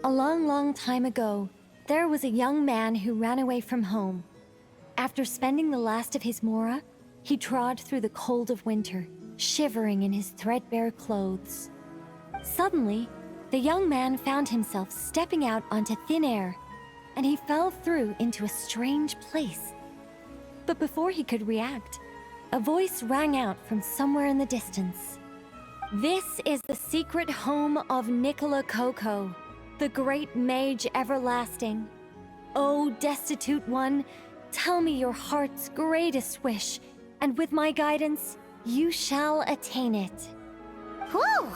A long, long time ago, there was a young man who ran away from home. After spending the last of his mora, he trod through the cold of winter, shivering in his threadbare clothes. Suddenly, the young man found himself stepping out onto thin air, and he fell through into a strange place. But before he could react, a voice rang out from somewhere in the distance. This is the secret home of Nicola Coco, the great mage everlasting. O destitute one, tell me your heart's greatest wish, and with my guidance, you shall attain it. Whoa!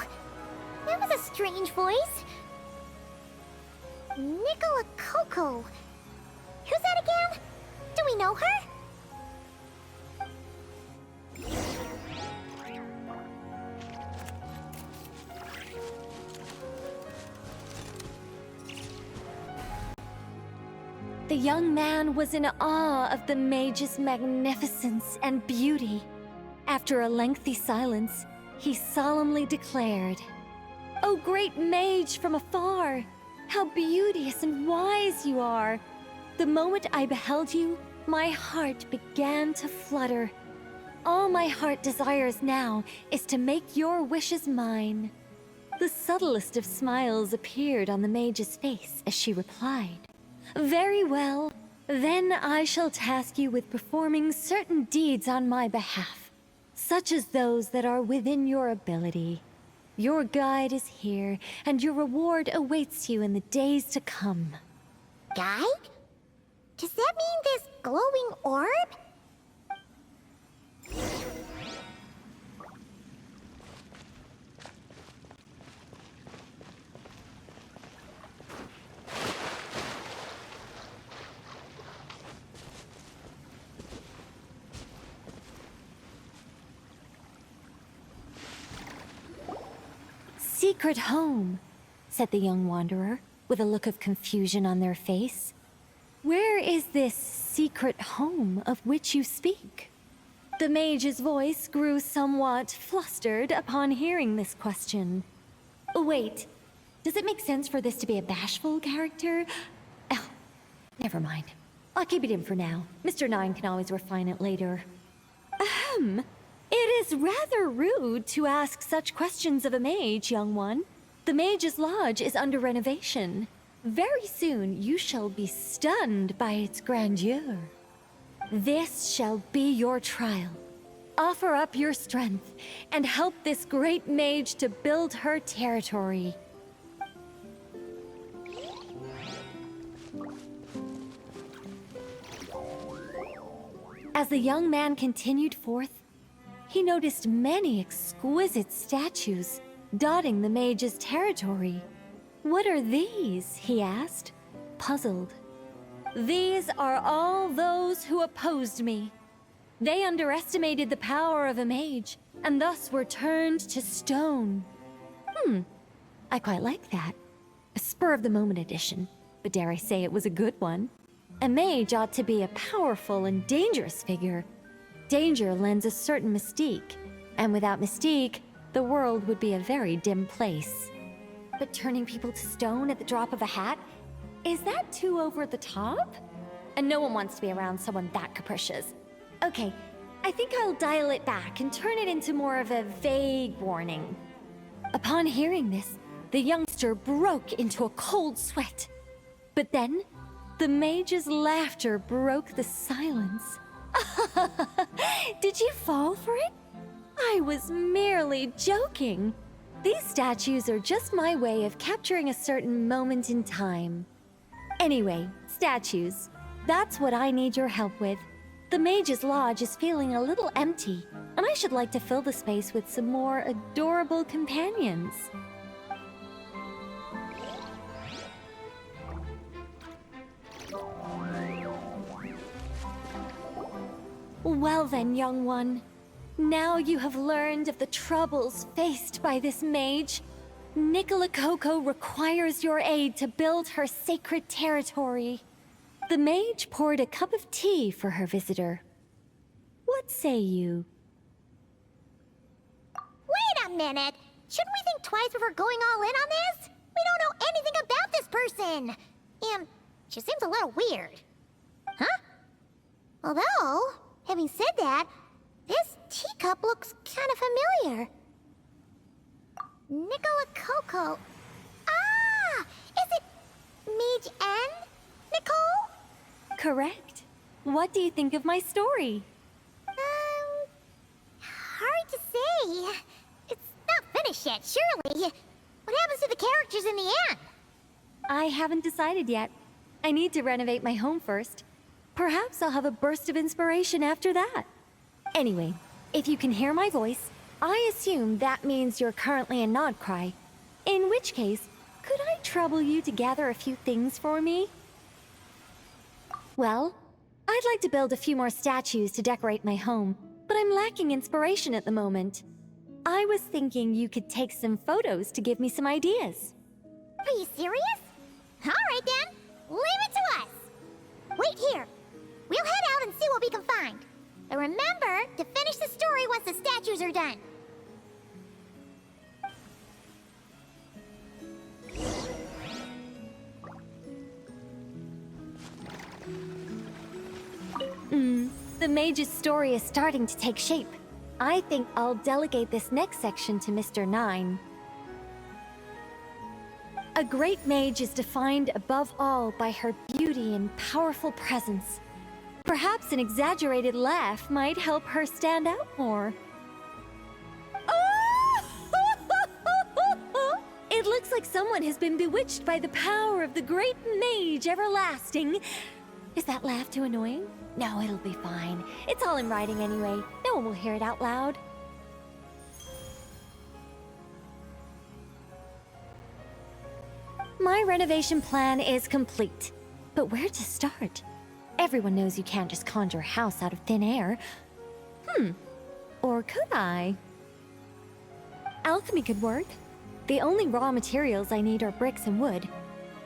That was a strange voice. Nicola Coco. Who's that again? Do we know her? The young man was in awe of the mage's magnificence and beauty. After a lengthy silence, he solemnly declared, "O great mage from afar, how beauteous and wise you are! The moment I beheld you, my heart began to flutter. All my heart desires now is to make your wishes mine." The subtlest of smiles appeared on the mage's face as she replied, "Very well, then I shall task you with performing certain deeds on my behalf, such as those that are within your ability. Your guide is here, and your reward awaits you in the days to come." Guide? Does that mean this glowing orb? "Secret home," said the young wanderer, with a look of confusion on their face. "Where is this secret home of which you speak?" The mage's voice grew somewhat flustered upon hearing this question. Wait, does it make sense for this to be a bashful character? Oh, never mind. I'll keep it in for now. Mr. Nine can always refine it later. Ahem. It is rather rude to ask such questions of a mage, young one. The Mage's Lodge is under renovation. Very soon you shall be stunned by its grandeur. This shall be your trial. Offer up your strength and help this great mage to build her territory. As the young man continued forth, he noticed many exquisite statues dotting the mage's territory. "What are these?" he asked, puzzled. "These are all those who opposed me. They underestimated the power of a mage, and thus were turned to stone." I quite like that. A spur-of-the-moment addition, but dare I say it was a good one. A mage ought to be a powerful and dangerous figure. Danger lends a certain mystique, and without mystique, the world would be a very dim place. But turning people to stone at the drop of a hat? Is that too over the top? And no one wants to be around someone that capricious. Okay, I think I'll dial it back and turn it into more of a vague warning. Upon hearing this, the youngster broke into a cold sweat. But then, the mage's laughter broke the silence. Did you fall for it? I was merely joking. These statues are just my way of capturing a certain moment in time. Anyway, statues. That's what I need your help with. The Mage's Lodge is feeling a little empty, and I should like to fill the space with some more adorable companions. Well then, young one. Now you have learned of the troubles faced by this mage. Nicola Coco requires your aid to build her sacred territory. The mage poured a cup of tea for her visitor. What say you? Wait a minute! Shouldn't we think twice before going all in on this? We don't know anything about this person! woman. And she seems a little weird. Huh? Although, having said that, this teacup looks kind of familiar. Nicola Coco. Ah! Is it Mage N? Nicole? Correct. What do you think of my story? Hard to say. It's not finished yet, surely. What happens to the characters in the end? I haven't decided yet. I need to renovate my home first. Perhaps I'll have a burst of inspiration after that. Anyway, if you can hear my voice, I assume that means you're currently in Nodcry. In which case, could I trouble you to gather a few things for me? Well, I'd like to build a few more statues to decorate my home, but I'm lacking inspiration at the moment. I was thinking you could take some photos to give me some ideas. Are you serious? Alright then, leave it to us! Wait here. We'll head out and see what we can find. But remember to finish the story once the statues are done. The mage's story is starting to take shape. I think I'll delegate this next section to Mr. 9. A great mage is defined above all by her beauty and powerful presence. Perhaps an exaggerated laugh might help her stand out more. It looks like someone has been bewitched by the power of the great mage everlasting. Is that laugh too annoying? No, it'll be fine. It's all in writing anyway. No one will hear it out loud. My renovation plan is complete. But where to start? Everyone knows you can't just conjure a house out of thin air. Or could I? Alchemy could work. The only raw materials I need are bricks and wood.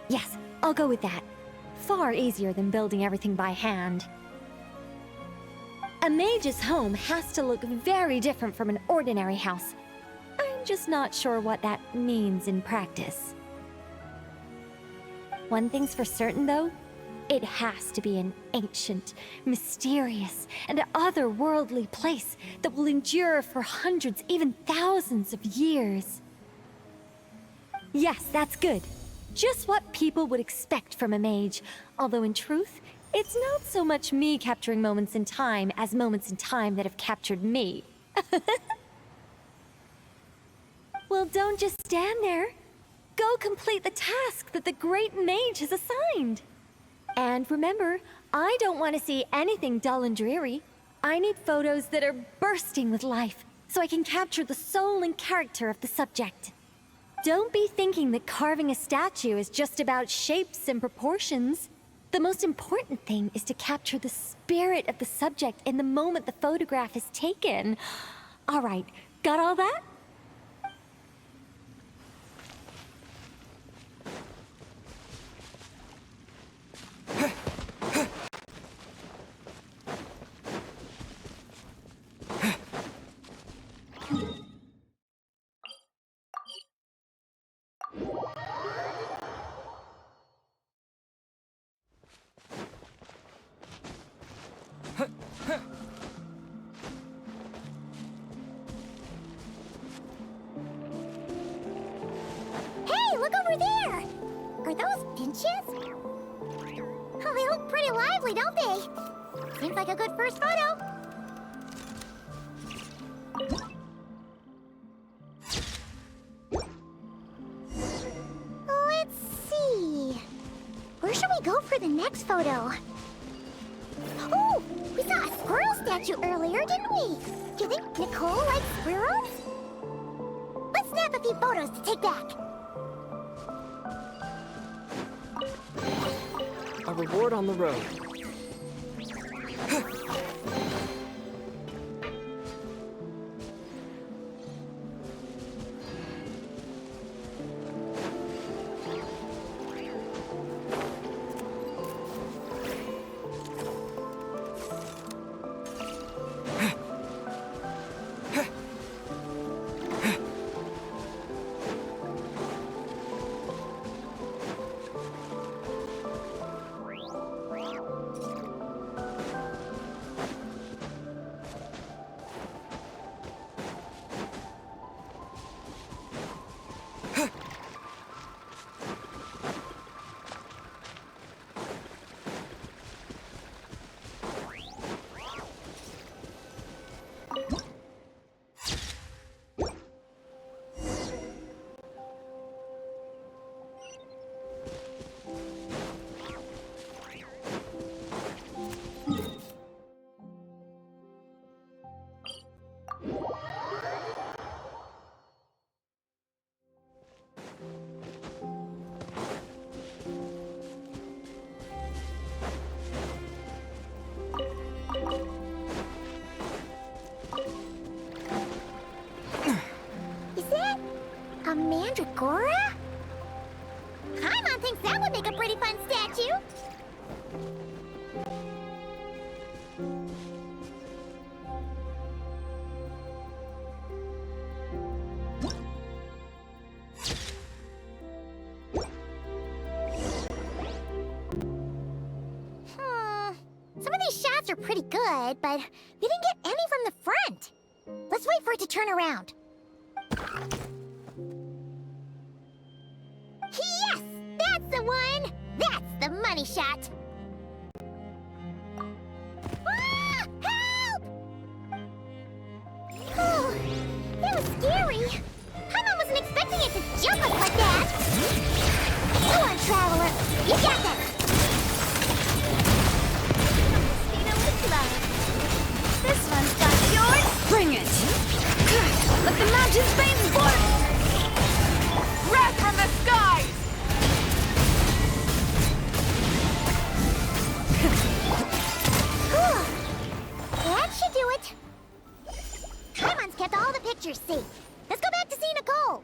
Yes, I'll go with that. Far easier than building everything by hand. A mage's home has to look very different from an ordinary house. I'm just not sure what that means in practice. One thing's for certain, though. It has to be an ancient, mysterious, and otherworldly place that will endure for hundreds, even thousands of years. Yes, that's good. Just what people would expect from a mage, although in truth, it's not so much me capturing moments in time as moments in time that have captured me. Well, don't just stand there. Go complete the task that the great mage has assigned. And remember, I don't want to see anything dull and dreary. I need photos that are bursting with life, so I can capture the soul and character of the subject. Don't be thinking that carving a statue is just about shapes and proportions. The most important thing is to capture the spirit of the subject in the moment the photograph is taken. All right, got all that? Hey, look over there! Are those finches? Oh, they look pretty lively, don't they? Seems like a good first photo. Let's see. Where should we go for the next photo? Oh, we saw a squirrel statue earlier, didn't we? Do you think Nicole likes squirrels? Let's snap a few photos to take back. A reward on the road. thinks that would make a pretty fun statue. Some of these shots are pretty good, but we didn't get any from the front. Let's wait for it to turn around. Yes! That's the one! That's the money shot! Ah! Help! Oh, that was scary. Paimon wasn't expecting it to jump us like that. Go on, Traveler. You got this! This one's got yours! Bring it! Let the mountains bane forth! Wrath from the skies! That should do it. Paimon's kept all the pictures safe. Let's go back to see Nicole.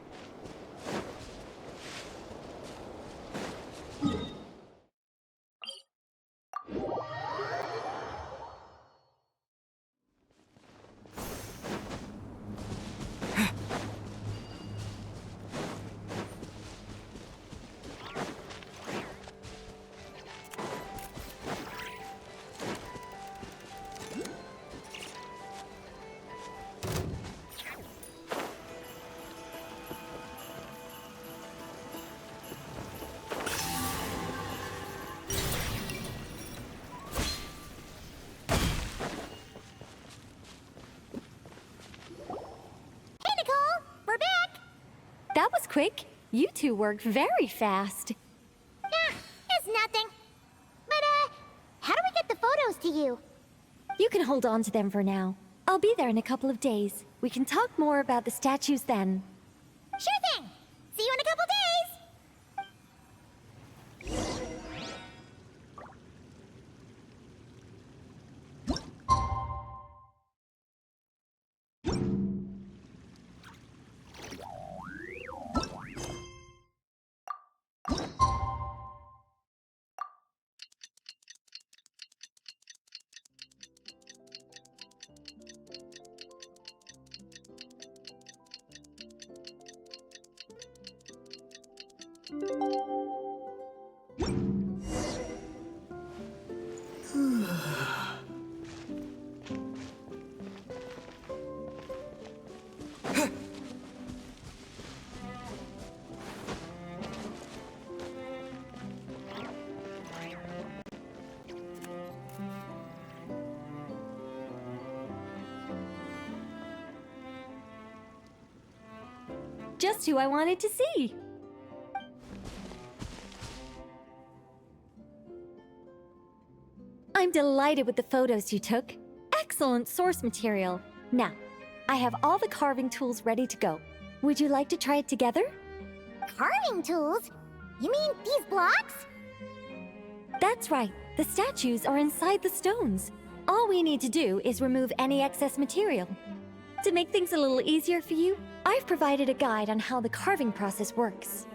That was quick. You two worked very fast. It's nothing. But, how do we get the photos to you? You can hold on to them for now. I'll be there in a couple of days. We can talk more about the statues then. Sure thing. See you in a couple days. Just who I wanted to see. I'm delighted with the photos you took. Excellent source material. Now, I have all the carving tools ready to go. Would you like to try it together? Carving tools? You mean these blocks? That's right. The statues are inside the stones. All we need to do is remove any excess material. To make things a little easier for you, I've provided a guide on how the carving process works.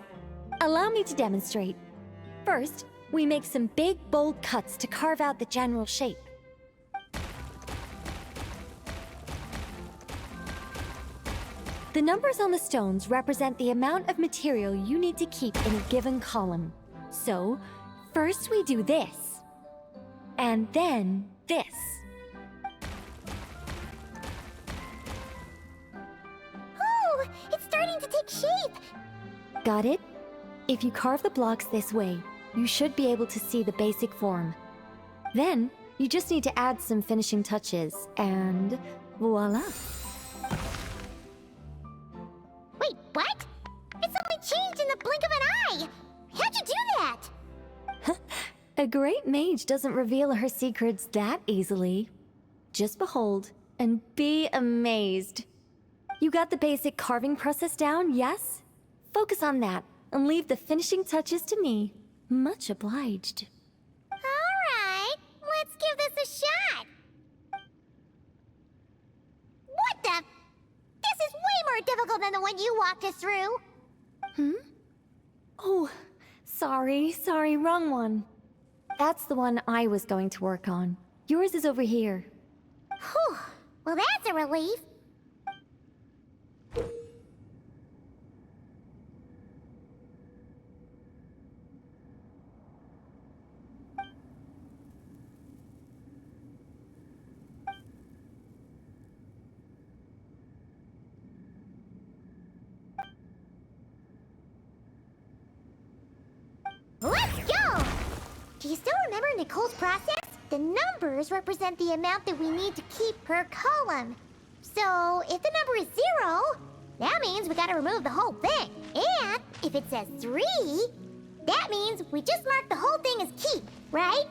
Allow me to demonstrate. First, we make some big, bold cuts to carve out the general shape. The numbers on the stones represent the amount of material you need to keep in a given column. So, first we do this, and then this. Oh, it's starting to take shape. Got it? If you carve the blocks this way, you should be able to see the basic form. Then, you just need to add some finishing touches, and voila! Wait, what? It's only changed in the blink of an eye! How'd you do that? A great mage doesn't reveal her secrets that easily. Just behold, and be amazed. You got the basic carving process down, yes? Focus on that, and leave the finishing touches to me. Much obliged. Alright, let's give this a shot. What the? This is way more difficult than the one you walked us through. Oh, Sorry, wrong one. That's the one I was going to work on. Yours is over here. Whew. Well, that's a relief. Let's go! Do you still remember Nicole's process? The numbers represent the amount that we need to keep per column. So, if the number is 0, that means we gotta remove the whole thing. And if it says 3, that means we just mark the whole thing as keep, right?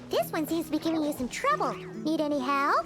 This one seems to be giving you some trouble. Need any help?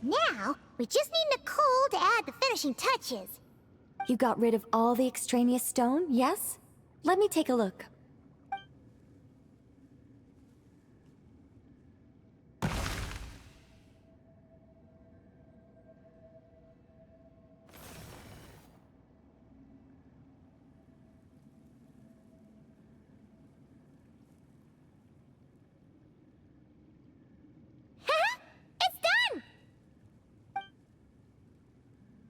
Now, we just need Nicole to add the finishing touches. You got rid of all the extraneous stone, yes? Let me take a look. It's done!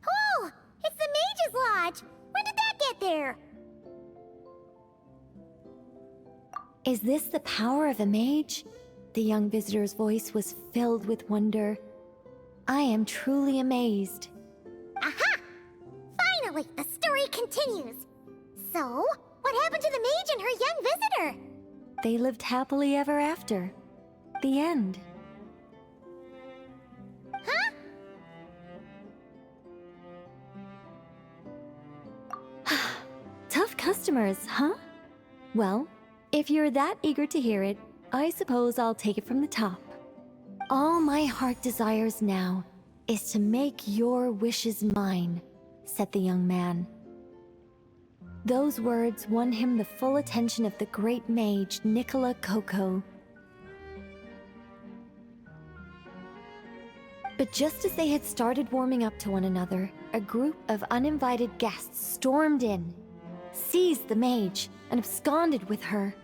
Oh, it's the Mage's Lodge! When did that get there? Is this the power of a mage? The young visitor's voice was filled with wonder. I am truly amazed. Aha! Finally, the story continues. So, what happened to the mage and her young visitor? They lived happily ever after. The end. Huh? Tough customers, huh? Well, if you're that eager to hear it, I suppose I'll take it from the top. All my heart desires now is to make your wishes mine, said the young man. Those words won him the full attention of the great mage, Nicola Coco. But just as they had started warming up to one another, a group of uninvited guests stormed in, seized the mage, and absconded with her.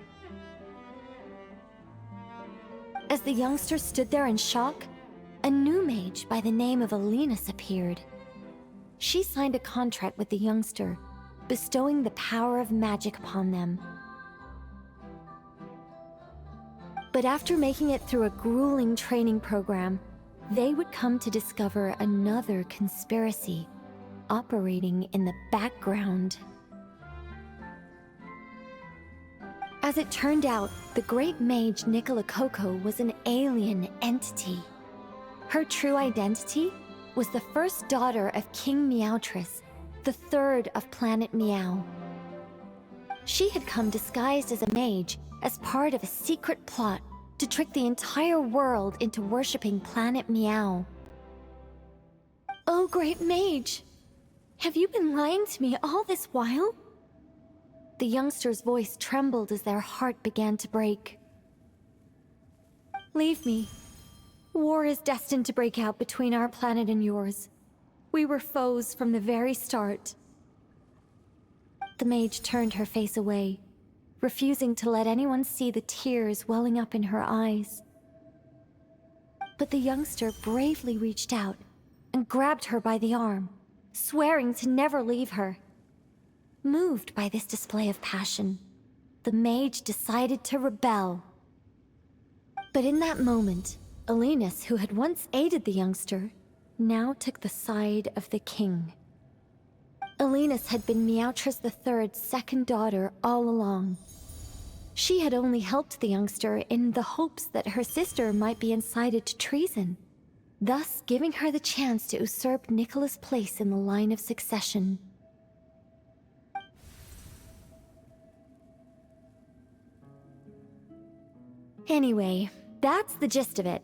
As the youngster stood there in shock, a new mage by the name of Alinus appeared. she signed a contract with the youngster, bestowing the power of magic upon them. But after making it through a grueling training program, they would come to discover another conspiracy operating in the background. As it turned out, the great mage Nicola Coco was an alien entity. Her true identity was the first daughter of King Meowtress, the third of Planet Meow. She had come disguised as a mage as part of a secret plot to trick the entire world into worshipping Planet Meow. Oh, great mage! Have you been lying to me all this while? The youngster's voice trembled as their heart began to break. Leave me. War is destined to break out between our planet and yours. We were foes from the very start. The mage turned her face away, refusing to let anyone see the tears welling up in her eyes. But the youngster bravely reached out and grabbed her by the arm, swearing to never leave her. Moved by this display of passion, the mage decided to rebel. But in that moment, Alinus, who had once aided the youngster, now took the side of the king. Alinus had been Meowtress III's second daughter all along. She had only helped the youngster in the hopes that her sister might be incited to treason, thus giving her the chance to usurp Nicola's place in the line of succession. Anyway, that's the gist of it.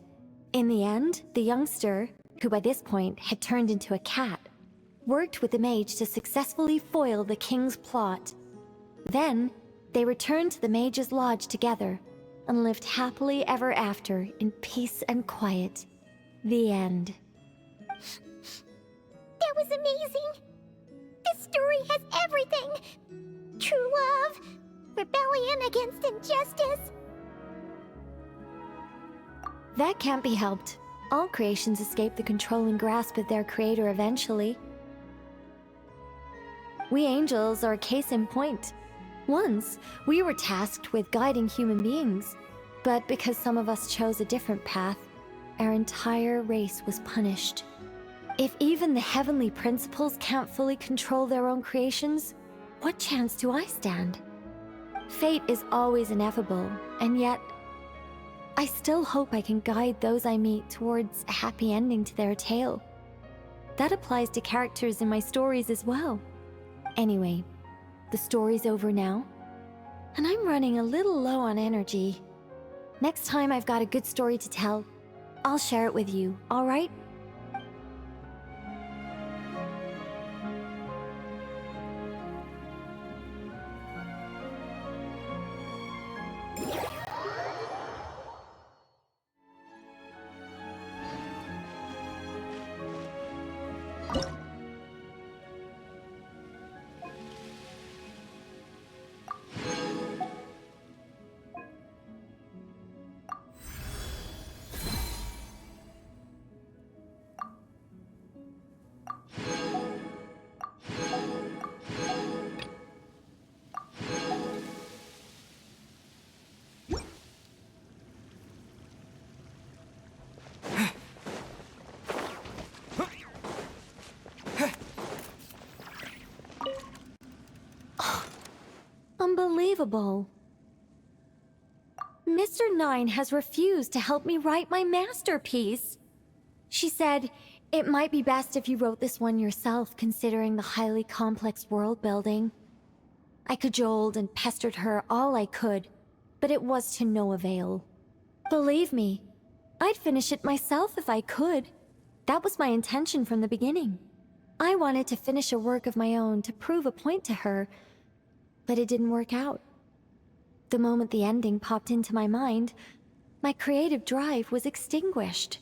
In the end, the youngster, who by this point had turned into a cat, worked with the mage to successfully foil the king's plot. Then, they returned to the mage's lodge together and lived happily ever after in peace and quiet. The end. That was amazing! This story has everything! True love, rebellion against injustice. That can't be helped. All creations escape the controlling grasp of their creator eventually. We angels are a case in point. Once, we were tasked with guiding human beings, but because some of us chose a different path, our entire race was punished. If even the heavenly principles can't fully control their own creations, what chance do I stand? Fate is always ineffable, and yet, I still hope I can guide those I meet towards a happy ending to their tale. That applies to characters in my stories as well. Anyway, the story's over now, and I'm running a little low on energy. Next time I've got a good story to tell, I'll share it with you, all right? Unbelievable. Mr. Nine has refused to help me write my masterpiece. She said, it might be best if you wrote this one yourself, considering the highly complex world building. I cajoled and pestered her all I could, but it was to no avail. Believe me, I'd finish it myself if I could. That was my intention from the beginning. I wanted to finish a work of my own to prove a point to her, but it didn't work out. The moment the ending popped into my mind, my creative drive was extinguished.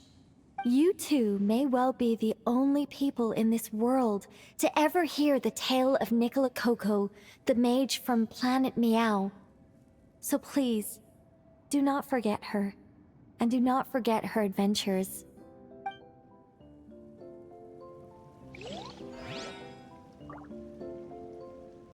You two may well be the only people in this world to ever hear the tale of Nicola Coco, the mage from Planet Meow. So please, do not forget her, and do not forget her adventures.